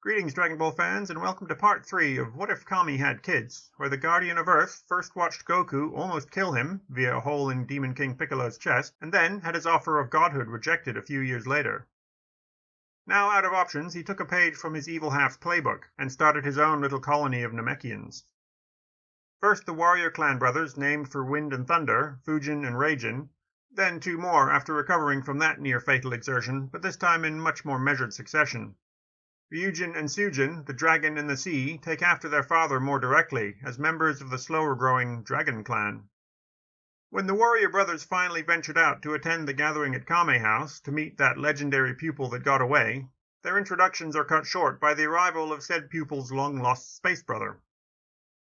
Greetings, Dragon Ball fans, and welcome to part 3 of What If Kami Had Kids, where the Guardian of Earth first watched Goku almost kill him via a hole in Demon King Piccolo's chest, and then had his offer of godhood rejected a few years later. Now out of options, he took a page from his evil half's playbook, and started his own little colony of Namekians. First the warrior clan brothers named for Wind and Thunder, Fujin and Raijin, then 2 more after recovering from that near-fatal exertion, but this time in much more measured succession. Ryujin and Sujin, the dragon and the sea, take after their father more directly, as members of the slower-growing Dragon Clan. When the warrior brothers finally ventured out to attend the gathering at Kame House to meet that legendary pupil that got away, their introductions are cut short by the arrival of said pupil's long-lost space brother.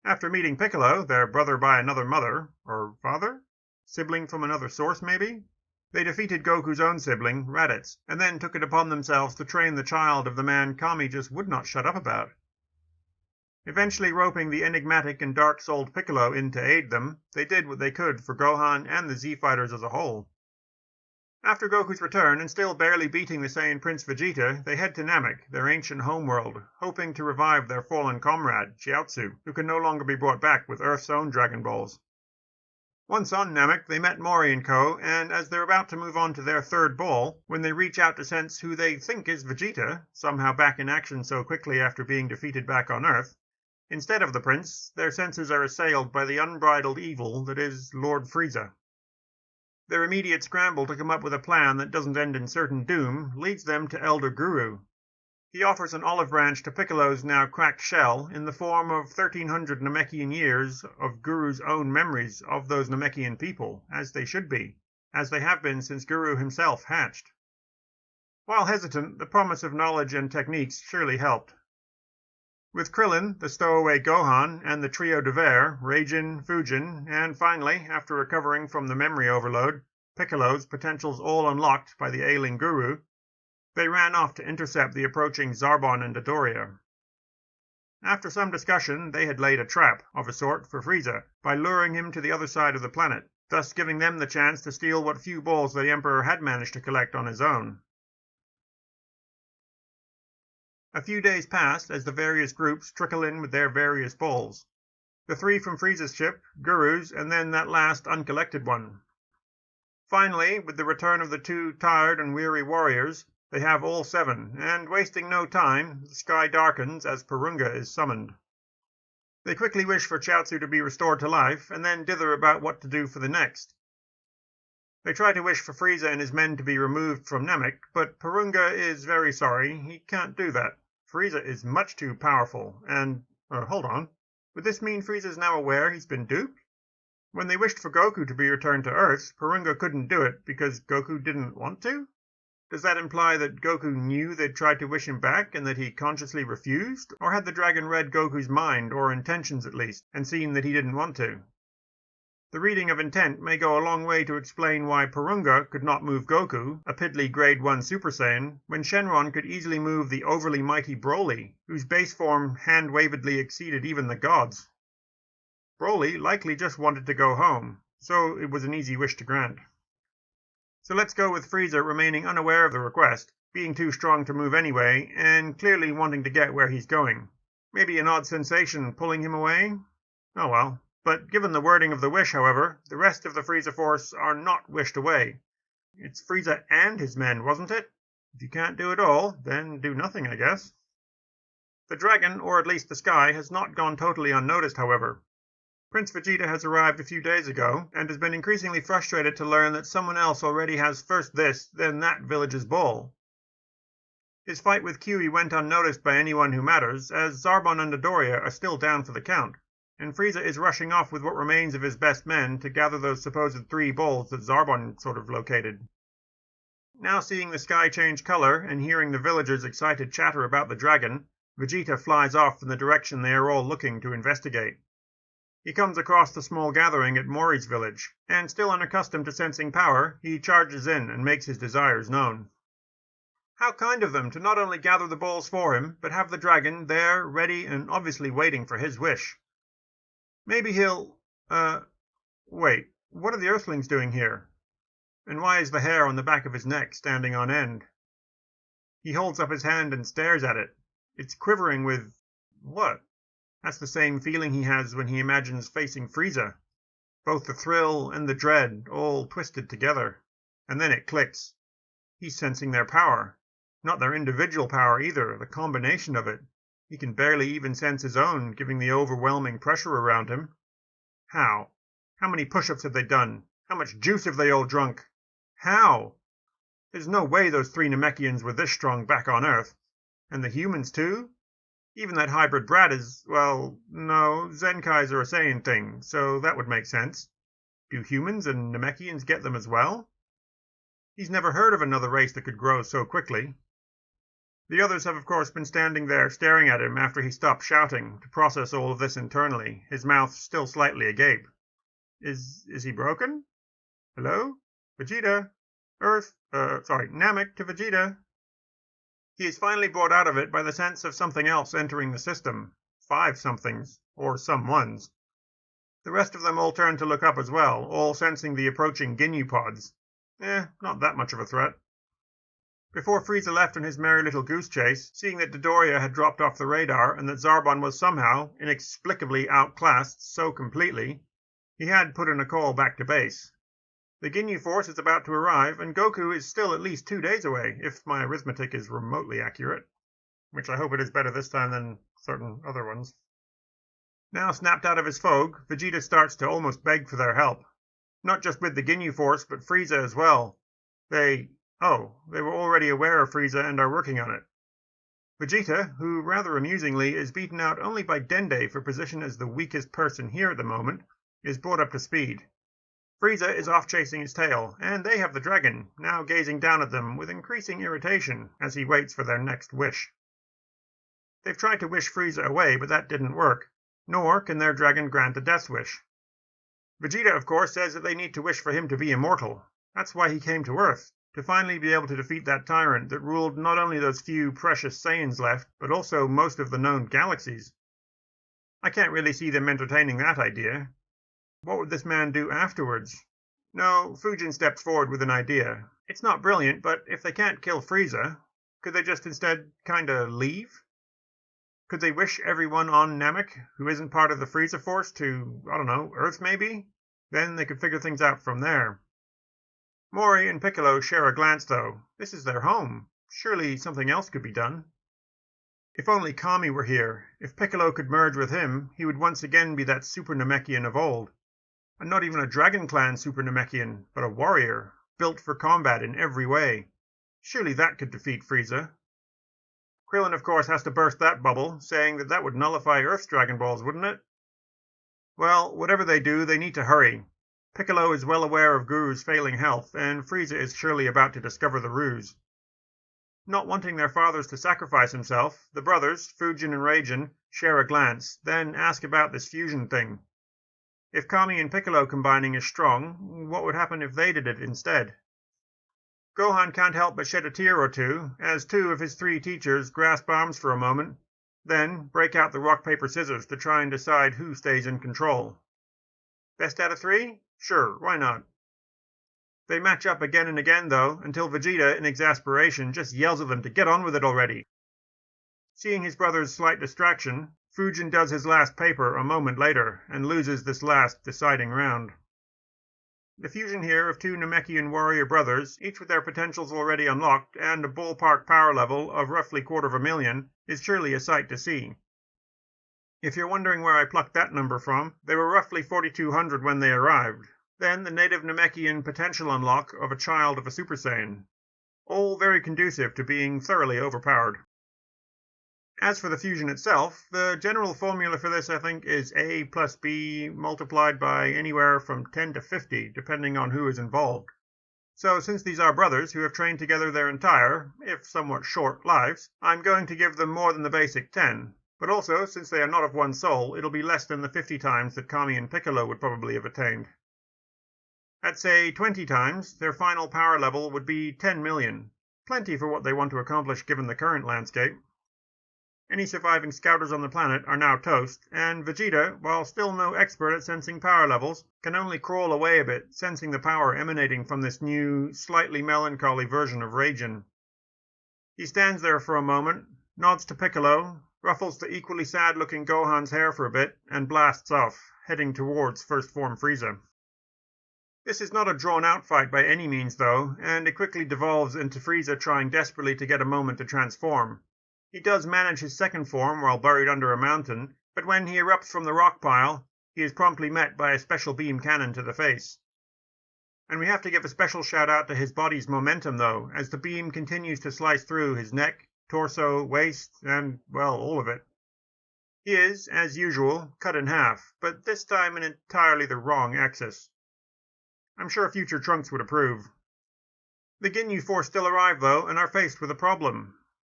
After meeting Piccolo, their brother by another mother, or father? Sibling from another source, maybe? They defeated Goku's own sibling, Raditz, and then took it upon themselves to train the child of the man Kami just would not shut up about. Eventually roping the enigmatic and dark-souled Piccolo in to aid them, they did what they could for Gohan and the Z-Fighters as a whole. After Goku's return, and still barely beating the Saiyan Prince Vegeta, they head to Namek, their ancient homeworld, hoping to revive their fallen comrade, Chiaotzu, who can no longer be brought back with Earth's own Dragon Balls. Once on Namek, they met Mori and co, and as they're about to move on to their 3rd ball, when they reach out to sense who they think is Vegeta, somehow back in action so quickly after being defeated back on Earth, instead of the prince, their senses are assailed by the unbridled evil that is Lord Frieza. Their immediate scramble to come up with a plan that doesn't end in certain doom leads them to Elder Guru. He offers an olive branch to Piccolo's now cracked shell in the form of 1,300 Namekian years of Guru's own memories of those Namekian people, as they should be, as they have been since Guru himself hatched. While hesitant, the promise of knowledge and techniques surely helped. With Krillin, the stowaway Gohan, and the trio de Verre, Raijin, Fujin, and finally, after recovering from the memory overload, Piccolo's potentials all unlocked by the ailing Guru, they ran off to intercept the approaching Zarbon and Dodoria. After some discussion, they had laid a trap, of a sort, for Frieza, by luring him to the other side of the planet, thus giving them the chance to steal what few balls the Emperor had managed to collect on his own. A few days passed as the various groups trickle in with their various balls. The 3 from Frieza's ship, Guru's, and then that last uncollected one. Finally, with the return of the 2 tired and weary warriors, they have all 7, and wasting no time, the sky darkens as Porunga is summoned. They quickly wish for Chiaotzu to be restored to life, and then dither about what to do for the next. They try to wish for Frieza and his men to be removed from Namek, but Porunga is very sorry, he can't do that. Frieza is much too powerful, and... hold on. Would this mean Frieza is now aware he's been duped? When they wished for Goku to be returned to Earth, Porunga couldn't do it because Goku didn't want to? Does that imply that Goku knew they'd tried to wish him back and that he consciously refused? Or had the dragon read Goku's mind, or intentions at least, and seen that he didn't want to? The reading of intent may go a long way to explain why Porunga could not move Goku, a piddly Grade 1 Super Saiyan, when Shenron could easily move the overly mighty Broly, whose base form hand-wavedly exceeded even the gods. Broly likely just wanted to go home, so it was an easy wish to grant. So let's go with Frieza remaining unaware of the request, being too strong to move anyway, and clearly wanting to get where he's going. Maybe an odd sensation pulling him away? Oh well. But given the wording of the wish, however, the rest of the Frieza force are not wished away. It's Frieza and his men, wasn't it? If you can't do it all, then do nothing, I guess. The dragon, or at least the sky, has not gone totally unnoticed, however. Prince Vegeta has arrived a few days ago, and has been increasingly frustrated to learn that someone else already has first this, then that village's ball. His fight with Kiwi went unnoticed by anyone who matters, as Zarbon and Dodoria are still down for the count, and Frieza is rushing off with what remains of his best men to gather those supposed 3 balls that Zarbon sort of located. Now seeing the sky change color, and hearing the villagers' excited chatter about the dragon, Vegeta flies off in the direction they are all looking to investigate. He comes across the small gathering at Mori's village, and still unaccustomed to sensing power, he charges in and makes his desires known. How kind of them to not only gather the balls for him, but have the dragon there, ready and obviously waiting for his wish. Maybe he'll... wait, what are the Earthlings doing here? And why is the hair on the back of his neck standing on end? He holds up his hand and stares at it. It's quivering with... what? That's the same feeling he has when he imagines facing Frieza. Both the thrill and the dread all twisted together. And then it clicks. He's sensing their power. Not their individual power either, the combination of it. He can barely even sense his own, given the overwhelming pressure around him. How? How many push-ups have they done? How much juice have they all drunk? How? There's no way those 3 Namekians were this strong back on Earth. And the humans too? Even that hybrid brat is, well, no, Zenkais are a Saiyan thing, so that would make sense. Do humans and Namekians get them as well? He's never heard of another race that could grow so quickly. The others have of course been standing there staring at him after he stopped shouting to process all of this internally, his mouth still slightly agape. Is he broken? Hello? Vegeta? Namek to Vegeta. He is finally brought out of it by the sense of something else entering the system. 5 somethings, or some ones. The rest of them all turn to look up as well, all sensing the approaching Ginyu pods. Not that much of a threat. Before Frieza left on his merry little goose chase, seeing that Dodoria had dropped off the radar and that Zarbon was somehow, inexplicably outclassed so completely, he had put in a call back to base. The Ginyu force is about to arrive, and Goku is still at least 2 days away, if my arithmetic is remotely accurate. Which I hope it is better this time than certain other ones. Now snapped out of his fog, Vegeta starts to almost beg for their help. Not just with the Ginyu force, but Frieza as well. They were already aware of Frieza and are working on it. Vegeta, who rather amusingly is beaten out only by Dende for position as the weakest person here at the moment, is brought up to speed. Frieza is off chasing his tail, and they have the dragon, now gazing down at them with increasing irritation as he waits for their next wish. They've tried to wish Frieza away, but that didn't work, nor can their dragon grant a death wish. Vegeta, of course, says that they need to wish for him to be immortal. That's why he came to Earth, to finally be able to defeat that tyrant that ruled not only those few precious Saiyans left, but also most of the known galaxies. I can't really see them entertaining that idea. What would this man do afterwards? No, Fujin steps forward with an idea. It's not brilliant, but if they can't kill Frieza, could they just instead kinda leave? Could they wish everyone on Namek, who isn't part of the Frieza force, to, Earth maybe? Then they could figure things out from there. Mori and Piccolo share a glance, though. This is their home. Surely something else could be done. If only Kami were here. If Piccolo could merge with him, he would once again be that Super Namekian of old. And not even a Dragon Clan Super Namekian, but a warrior, built for combat in every way. Surely that could defeat Frieza. Krillin, of course, has to burst that bubble, saying that would nullify Earth's Dragon Balls, wouldn't it? Well, whatever they do, they need to hurry. Piccolo is well aware of Guru's failing health, and Frieza is surely about to discover the ruse. Not wanting their fathers to sacrifice himself, the brothers, Fujin and Raijin, share a glance, then ask about this fusion thing. If Kami and Piccolo combining is strong, what would happen if they did it instead? Gohan can't help but shed a tear or two, as 2 of his 3 teachers grasp arms for a moment, then break out the rock-paper-scissors to try and decide who stays in control. Best out of 3? Sure, why not? They match up again and again, though, until Vegeta, in exasperation, just yells at them to get on with it already. Seeing his brother's slight distraction, Fujin does his last paper a moment later, and loses this last deciding round. The fusion here of 2 Namekian warrior brothers, each with their potentials already unlocked, and a ballpark power level of roughly 250,000, is surely a sight to see. If you're wondering where I plucked that number from, they were roughly 4,200 when they arrived. Then the native Namekian potential unlock of a child of a Super Saiyan. All very conducive to being thoroughly overpowered. As for the fusion itself, the general formula for this, I think, is A plus B multiplied by anywhere from 10 to 50, depending on who is involved. So since these are brothers who have trained together their entire, if somewhat short, lives, I'm going to give them more than the basic 10. But also, since they are not of one soul, it'll be less than the 50 times that Kami and Piccolo would probably have attained. At say 20 times, their final power level would be 10 million. Plenty for what they want to accomplish given the current landscape. Any surviving scouters on the planet are now toast, and Vegeta, while still no expert at sensing power levels, can only crawl away a bit, sensing the power emanating from this new, slightly melancholy version of Raijin. He stands there for a moment, nods to Piccolo, ruffles the equally sad-looking Gohan's hair for a bit, and blasts off, heading towards First Form Frieza. This is not a drawn-out fight by any means, though, and it quickly devolves into Frieza trying desperately to get a moment to transform. He does manage his second form while buried under a mountain, but when he erupts from the rock pile, he is promptly met by a special beam cannon to the face. And we have to give a special shout-out to his body's momentum, though, as the beam continues to slice through his neck, torso, waist, and, well, all of it. He is, as usual, cut in half, but this time in entirely the wrong axis. I'm sure future Trunks would approve. The Ginyu Force still arrive, though, and are faced with a problem.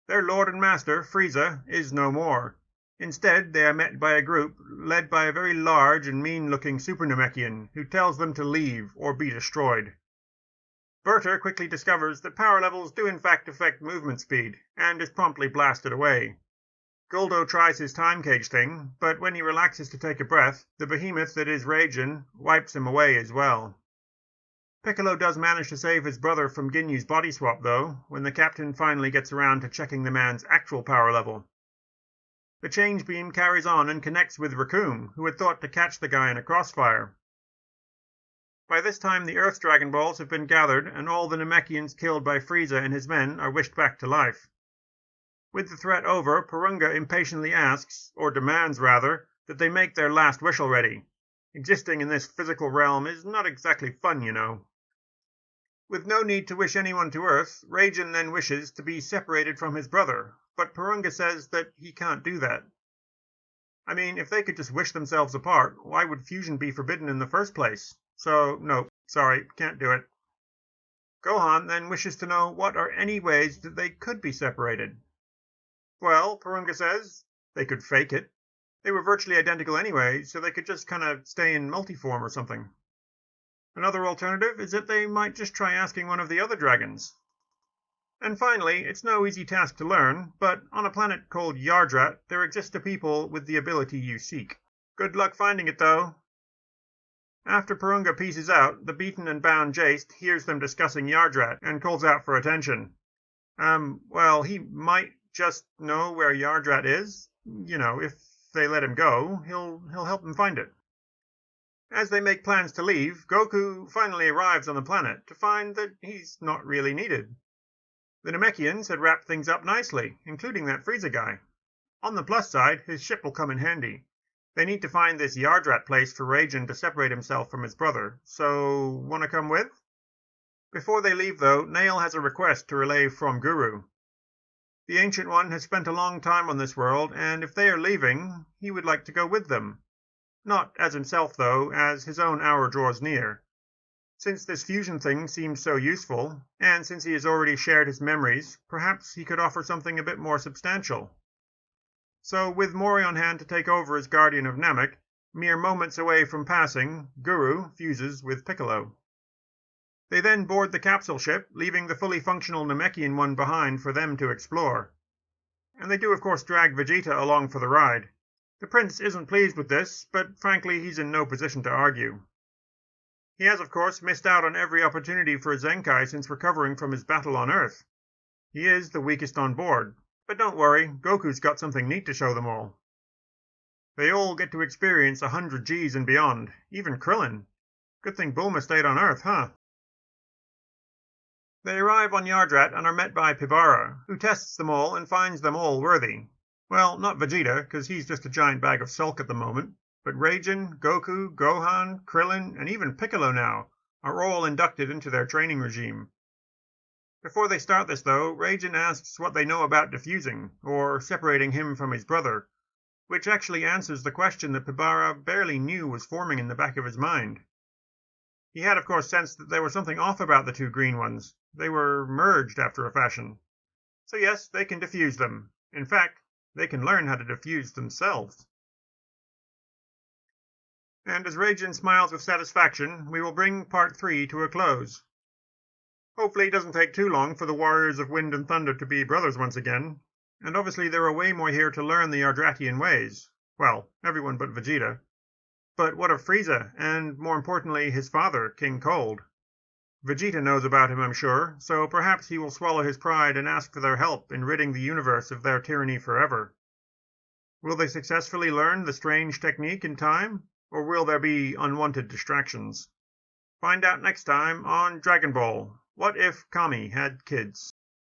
Their lord and master, Frieza, is no more. Instead, they are met by a group led by a very large and mean-looking Super Namekian who tells them to leave or be destroyed. Berter quickly discovers that power levels do in fact affect movement speed, and is promptly blasted away. Guldo tries his time cage thing, but when he relaxes to take a breath, the behemoth that is Raijin wipes him away as well. Piccolo does manage to save his brother from Ginyu's body swap, though, when the captain finally gets around to checking the man's actual power level. The change beam carries on and connects with Raccoon, who had thought to catch the guy in a crossfire. By this time the Earth Dragon Balls have been gathered, and all the Namekians killed by Frieza and his men are wished back to life. With the threat over, Porunga impatiently asks, or demands rather, that they make their last wish already. Existing in this physical realm is not exactly fun, you know. With no need to wish anyone to Earth, Raijin then wishes to be separated from his brother, but Porunga says that he can't do that. I mean, if they could just wish themselves apart, why would fusion be forbidden in the first place? So, no, sorry, can't do it. Gohan then wishes to know what are any ways that they could be separated. Well, Porunga says, they could fake it. They were virtually identical anyway, so they could just kind of stay in multiform or something. Another alternative is that they might just try asking one of the other dragons. And finally, it's no easy task to learn, but on a planet called Yardrat, there exists a people with the ability you seek. Good luck finding it, though. After Porunga pieces out, the beaten and bound Jace hears them discussing Yardrat and calls out for attention. Well, he might just know where Yardrat is. You know, if they let him go, he'll help them find it. As they make plans to leave, Goku finally arrives on the planet to find that he's not really needed. The Namekians had wrapped things up nicely, including that Frieza guy. On the plus side, his ship will come in handy. They need to find this Yardrat place for Raijin to separate himself from his brother, so wanna come with? Before they leave, though, Nail has a request to relay from Guru. The Ancient One has spent a long time on this world, and if they are leaving, he would like to go with them. Not as himself, though, as his own hour draws near. Since this fusion thing seems so useful, and since he has already shared his memories, perhaps he could offer something a bit more substantial. So, with Mori on hand to take over as guardian of Namek, mere moments away from passing, Guru fuses with Piccolo. They then board the capsule ship, leaving the fully functional Namekian one behind for them to explore. And they do of course drag Vegeta along for the ride. The Prince isn't pleased with this, but frankly he's in no position to argue. He has of course missed out on every opportunity for a Zenkai since recovering from his battle on Earth. He is the weakest on board, but don't worry, Goku's got something neat to show them all. They all get to experience 100 Gs and beyond, even Krillin. Good thing Bulma stayed on Earth, huh? They arrive on Yardrat and are met by Pibara, who tests them all and finds them all worthy. Well, not Vegeta, because he's just a giant bag of sulk at the moment, but Raijin, Goku, Gohan, Krillin, and even Piccolo now are all inducted into their training regime. Before they start this, though, Raijin asks what they know about diffusing, or separating him from his brother, which actually answers the question that Pibara barely knew was forming in the back of his mind. He had, of course, sensed that there was something off about the two green ones. They were merged after a fashion. So yes, they can diffuse them. In fact, they can learn how to diffuse themselves. And as Raijin smiles with satisfaction, we will bring Part 3 to a close. Hopefully it doesn't take too long for the Warriors of Wind and Thunder to be brothers once again, and obviously there are way more here to learn the Yardratian ways. Well, everyone but Vegeta. But what of Frieza, and more importantly his father, King Cold? Vegeta knows about him, I'm sure, so perhaps he will swallow his pride and ask for their help in ridding the universe of their tyranny forever. Will they successfully learn the strange technique in time, or will there be unwanted distractions? Find out next time on Dragon Ball. What if Kami had kids?